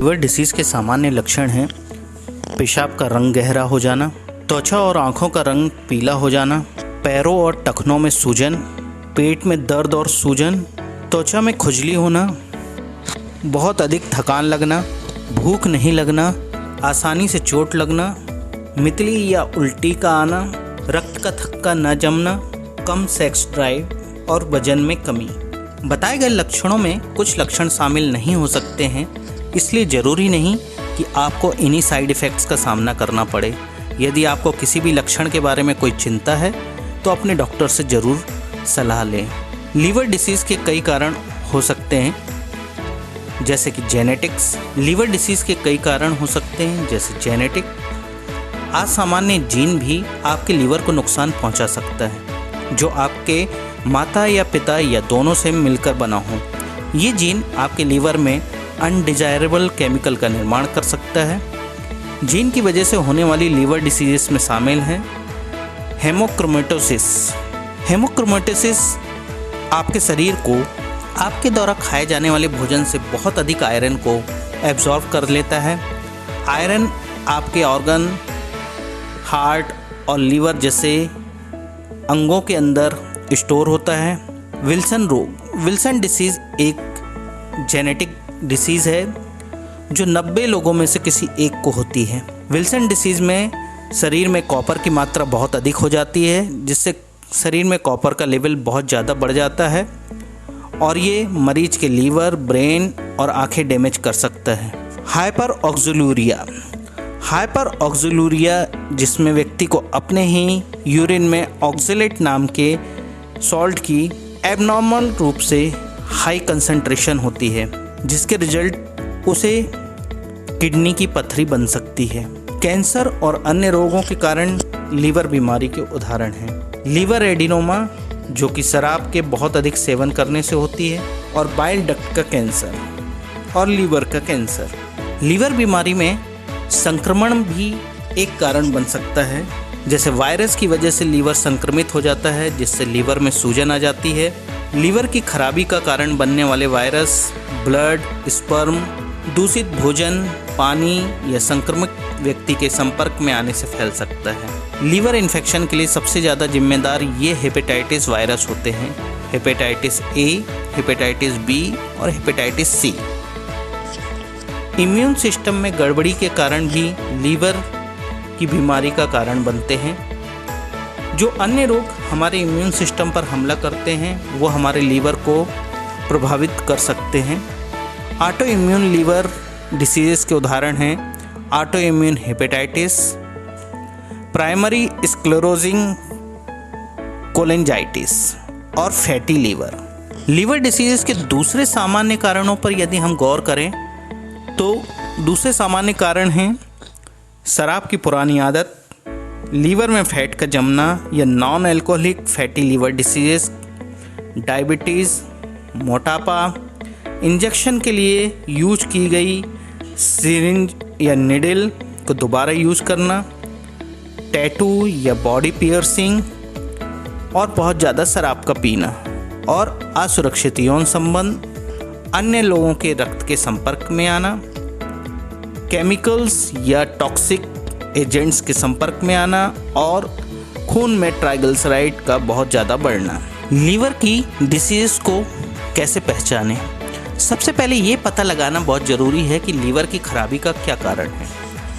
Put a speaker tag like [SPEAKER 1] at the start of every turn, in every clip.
[SPEAKER 1] Liver disease के सामान्य लक्षण हैं पेशाब का रंग गहरा हो जाना, त्वचा और आँखों का रंग पीला हो जाना, पैरों और टखनों में सूजन, पेट में दर्द और सूजन, त्वचा में खुजली होना, बहुत अधिक थकान लगना, भूख नहीं लगना, आसानी से चोट लगना, मितली या उल्टी का आना, रक्त का थक्का न जमना, कम सेक्स ड्राइव और वजन में कमी। बताए गए लक्षणों में कुछ लक्षण शामिल नहीं हो सकते हैं, इसलिए ज़रूरी नहीं कि आपको इन्हीं साइड इफ़ेक्ट्स का सामना करना पड़े। यदि आपको किसी भी लक्षण के बारे में कोई चिंता है तो अपने डॉक्टर से ज़रूर सलाह लें। लीवर डिसीज़ के कई कारण हो सकते हैं, जैसे कि जेनेटिक्स। लीवर डिसीज़ के कई कारण हो सकते हैं, जैसे जेनेटिक। असामान्य जीन भी आपके लीवर को नुकसान पहुंचा सकता है, जो आपके माता या पिता या दोनों से मिलकर बना हो। ये जीन आपके लीवर में अनडिजायरेबल केमिकल का निर्माण कर सकता है। जीन की वजह से होने वाली लीवर डिसीज़ में शामिल हैं हेमोक्रोमेटोसिस। हेमोक्रोमेटोसिस आपके शरीर को आपके द्वारा खाए जाने वाले भोजन से बहुत अधिक आयरन को एब्जॉर्ब कर लेता है। आयरन आपके ऑर्गन, हार्ट और लीवर जैसे अंगों के अंदर स्टोर होता है। विल्सन रोग। विल्सन डिसीज़ एक जेनेटिक डिसीज़ है जो 90 लोगों में से किसी एक को होती है। विल्सन डिसीज़ में शरीर में कॉपर की मात्रा बहुत अधिक हो जाती है, जिससे शरीर में कॉपर का लेवल बहुत ज़्यादा बढ़ जाता है और ये मरीज के लीवर, ब्रेन और आंखें डैमेज कर सकता है। हाइपर ऑक्सीलूरिया। हाइपर ऑक्सीलूरिया जिसमें व्यक्ति को अपने ही यूरिन में ऑक्सलेट नाम के सॉल्ट की एबनॉर्मल रूप से हाई कंसंट्रेशन होती है, जिसके रिजल्ट उसे किडनी की पथरी बन सकती है। कैंसर और अन्य रोगों के कारण लीवर बीमारी के उदाहरण हैं लीवर एडिनोमा, जो कि शराब के बहुत अधिक सेवन करने से होती है, और बाइल डक्ट का कैंसर और लीवर का कैंसर। लीवर बीमारी में संक्रमण भी एक कारण बन सकता है, जैसे वायरस की वजह से लीवर संक्रमित हो जाता है, जिससे लीवर में सूजन आ जाती है। लीवर की खराबी का कारण बनने वाले वायरस ब्लड, स्पर्म, दूषित भोजन, पानी या संक्रमित व्यक्ति के संपर्क में आने से फैल सकता है। लीवर इन्फेक्शन के लिए सबसे ज़्यादा जिम्मेदार ये हेपेटाइटिस वायरस होते हैं, हेपेटाइटिस ए, हेपेटाइटिस बी और हेपेटाइटिस सी। इम्यून सिस्टम में गड़बड़ी के कारण भी लीवर की बीमारी का कारण बनते हैं। जो अन्य रोग हमारे इम्यून सिस्टम पर हमला करते हैं वो हमारे लीवर को प्रभावित कर सकते हैं। ऑटो इम्यून लीवर डिसीज़ के उदाहरण हैं auto immune hepatitis, primary sclerosing cholangitis और फैटी लीवर। लीवर डिसीज़ के दूसरे सामान्य कारणों पर यदि हम गौर करें तो दूसरे सामान्य कारण हैं शराब की पुरानी आदत, लीवर में फैट का जमना या non alcoholic fatty liver disease, diabetes, मोटापा, इंजेक्शन के लिए यूज की गई सिरिंज या निडल को दोबारा यूज़ करना, टैटू या बॉडी पियर्सिंग और बहुत ज़्यादा शराब का पीना और असुरक्षित यौन संबंध, अन्य लोगों के रक्त के संपर्क में आना, केमिकल्स या टॉक्सिक एजेंट्स के संपर्क में आना और खून में ट्राइग्लिसराइड का बहुत ज़्यादा बढ़ना। लीवर की डिसीज़ को कैसे पहचानें? सबसे पहले ये पता लगाना बहुत ज़रूरी है कि लीवर की खराबी का क्या कारण है,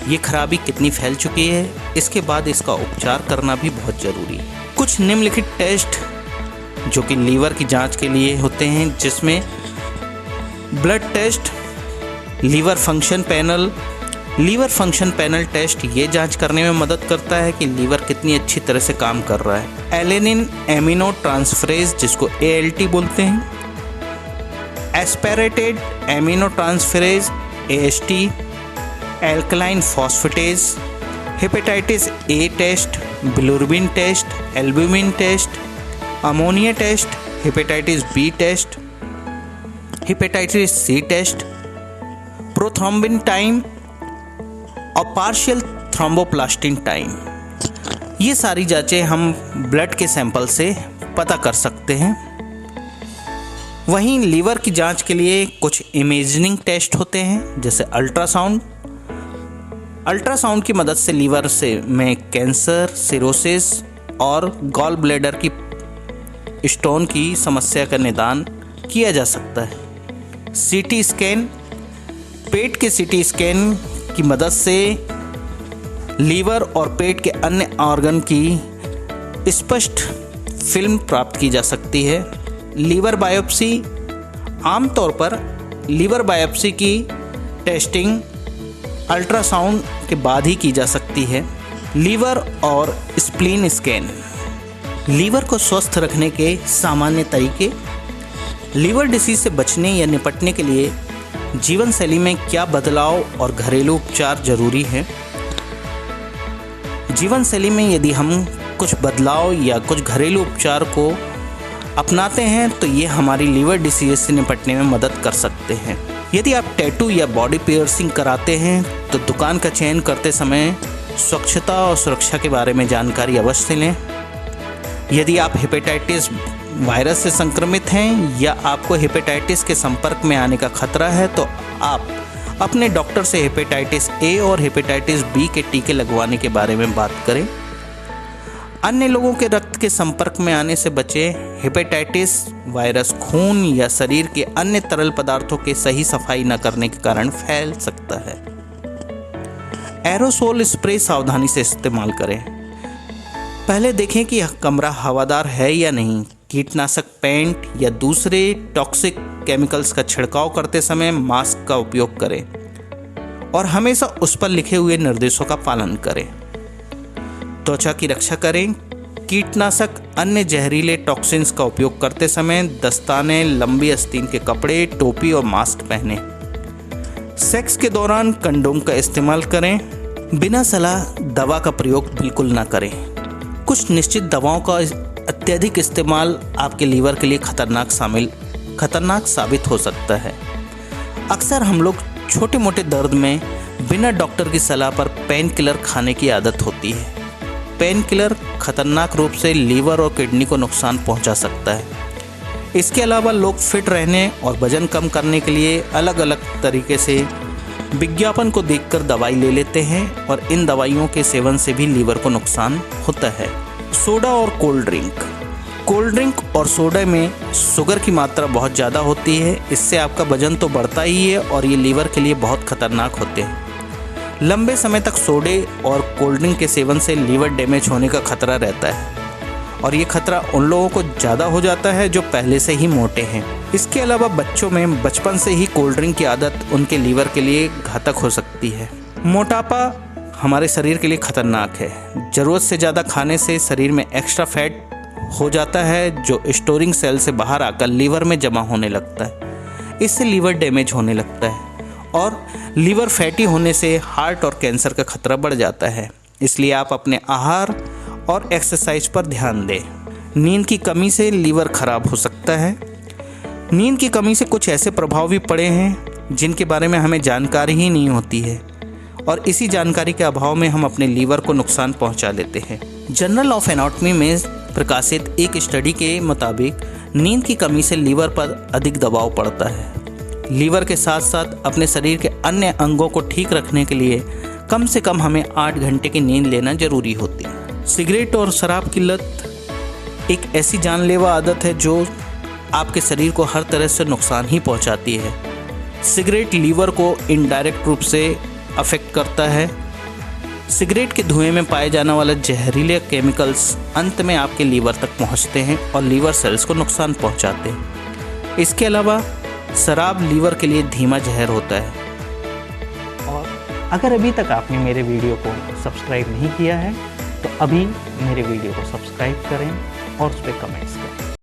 [SPEAKER 1] ये खराबी कितनी फैल चुकी है, इसके बाद इसका उपचार करना भी बहुत ज़रूरी है। कुछ निम्नलिखित टेस्ट जो कि लीवर की जांच के लिए होते हैं, जिसमें blood test, liver function panel. Liver function panel test ये जांच करने में मदद करता है कि लीवर कितनी अच्छी तरह से काम कर रहा है। एलेनिन एमिनो ट्रांसफरेज, जिसको ALT बोलते हैं, aspartate amino transferase AST, alkaline phosphatase, hepatitis A test, bilirubin test, albumin test, ammonia test, hepatitis B test, hepatitis C test, prothrombin time और पार्शियल थ्रोम्बोप्लास्टिन टाइम। ये सारी जांचें हम ब्लड के sample से पता कर सकते हैं। वहीं लीवर की जांच के लिए कुछ इमेजिंग टेस्ट होते हैं, जैसे अल्ट्रासाउंड। अल्ट्रासाउंड की मदद से लीवर में कैंसर, सिरोसिस और गॉल ब्लैडर की स्टोन की समस्या का निदान किया जा सकता है। सीटी स्कैन, पेट के सीटी स्कैन की मदद से लीवर और पेट के अन्य ऑर्गन की स्पष्ट फिल्म प्राप्त की जा सकती है। लीवर बायोप्सी, आमतौर पर लीवर बायोप्सी की टेस्टिंग अल्ट्रासाउंड के बाद ही की जा सकती है। लीवर और स्प्लीन स्कैन, लीवर को स्वस्थ रखने के सामान्य तरीके। लीवर डिसीज से बचने या निपटने के लिए जीवन शैली में क्या बदलाव और घरेलू उपचार जरूरी है। जीवन शैली में यदि हम कुछ बदलाव या कुछ घरेलू उपचार को अपनाते हैं तो ये हमारी लीवर डिसीज से निपटने में मदद कर सकते हैं। यदि आप टैटू या बॉडी पियर्सिंग कराते हैं तो दुकान का चयन करते समय स्वच्छता और सुरक्षा के बारे में जानकारी अवश्य लें। यदि आप हेपेटाइटिस वायरस से संक्रमित हैं या आपको हेपेटाइटिस के संपर्क में आने का खतरा है तो आप अपने डॉक्टर से हेपेटाइटिस ए और हेपेटाइटिस बी के टीके लगवाने के बारे में बात करें। अन्य लोगों के रक्त के संपर्क में आने से बचें। हेपेटाइटिस वायरस खून या शरीर के अन्य तरल पदार्थों के सही सफाई न करने के कारण फैल सकता है। एरोसोल स्प्रे सावधानी से इस्तेमाल करें। पहले देखें कि कमरा हवादार है या नहीं। कीटनाशक पेंट या दूसरे टॉक्सिक केमिकल्स का छिड़काव करते समय मास्क का उपयोग करें और हमेशा उस पर लिखे हुए निर्देशों का पालन करें। त्वचा की रक्षा करें। कीटनाशक, अन्य जहरीले टॉक्सिन्स का उपयोग करते समय दस्ताने, लंबी आस्तीन के कपड़े, टोपी और मास्क पहनें। सेक्स के दौरान कंडोम का इस्तेमाल करें। बिना सलाह दवा का प्रयोग बिल्कुल ना करें। कुछ निश्चित दवाओं का अत्यधिक इस्तेमाल आपके लीवर के लिए खतरनाक साबित हो सकता है। अक्सर हम लोग छोटे मोटे दर्द में बिना डॉक्टर की सलाह पर पेन किलर खाने की आदत होती है। पेन किलर खतरनाक रूप से लीवर और किडनी को नुकसान पहुंचा सकता है। इसके अलावा लोग फिट रहने और वजन कम करने के लिए अलग अलग तरीके से विज्ञापन को देखकर दवाई ले लेते हैं और इन दवाइयों के सेवन से भी लीवर को नुकसान होता है। सोडा और कोल्ड ड्रिंक और सोडा में शुगर की मात्रा बहुत ज़्यादा होती है। इससे आपका वजन तो बढ़ता ही है और ये लीवर के लिए बहुत खतरनाक होते हैं। लंबे समय तक सोडे और कोल्ड ड्रिंक के सेवन से लीवर डैमेज होने का खतरा रहता है और ये खतरा उन लोगों को ज़्यादा हो जाता है जो पहले से ही मोटे हैं। इसके अलावा बच्चों में बचपन से ही कोल्ड ड्रिंक की आदत उनके लीवर के लिए घातक हो सकती है। मोटापा हमारे शरीर के लिए खतरनाक है। ज़रूरत से ज़्यादा खाने से शरीर में एक्स्ट्रा फैट हो जाता है जो स्टोरिंग सेल से बाहर आकर लीवर में जमा होने लगता है। इससे लीवर डैमेज होने लगता है और लीवर फैटी होने से हार्ट और कैंसर का खतरा बढ़ जाता है। इसलिए आप अपने आहार और एक्सरसाइज पर ध्यान दें। नींद की कमी से लीवर खराब हो सकता है। नींद की कमी से कुछ ऐसे प्रभाव भी पड़े हैं जिनके बारे में हमें जानकारी ही नहीं होती है और इसी जानकारी के अभाव में हम अपने लीवर को नुकसान पहुंचा लेते हैं। जर्नल ऑफ एनाटॉमी में प्रकाशित एक स्टडी के मुताबिक नींद की कमी से लीवर पर अधिक दबाव पड़ता है। लीवर के साथ साथ अपने शरीर के अन्य अंगों को ठीक रखने के लिए कम से कम हमें 8 घंटे की नींद लेना जरूरी होती है। सिगरेट और शराब की लत एक ऐसी जानलेवा आदत है जो आपके शरीर को हर तरह से नुकसान ही पहुंचाती है। सिगरेट लीवर को इनडायरेक्ट रूप से अफेक्ट करता है। सिगरेट के धुएं में पाए जाने वाला जहरीले केमिकल्स अंत में आपके लीवर तक पहुंचते हैं और लीवर सेल्स को नुकसान पहुंचाते हैं। इसके अलावा शराब लीवर के लिए धीमा जहर होता है। और अगर अभी तक आपने मेरे वीडियो को सब्सक्राइब नहीं किया है तो अभी मेरे वीडियो को सब्सक्राइब करें और उस पर कमेंट्स करें।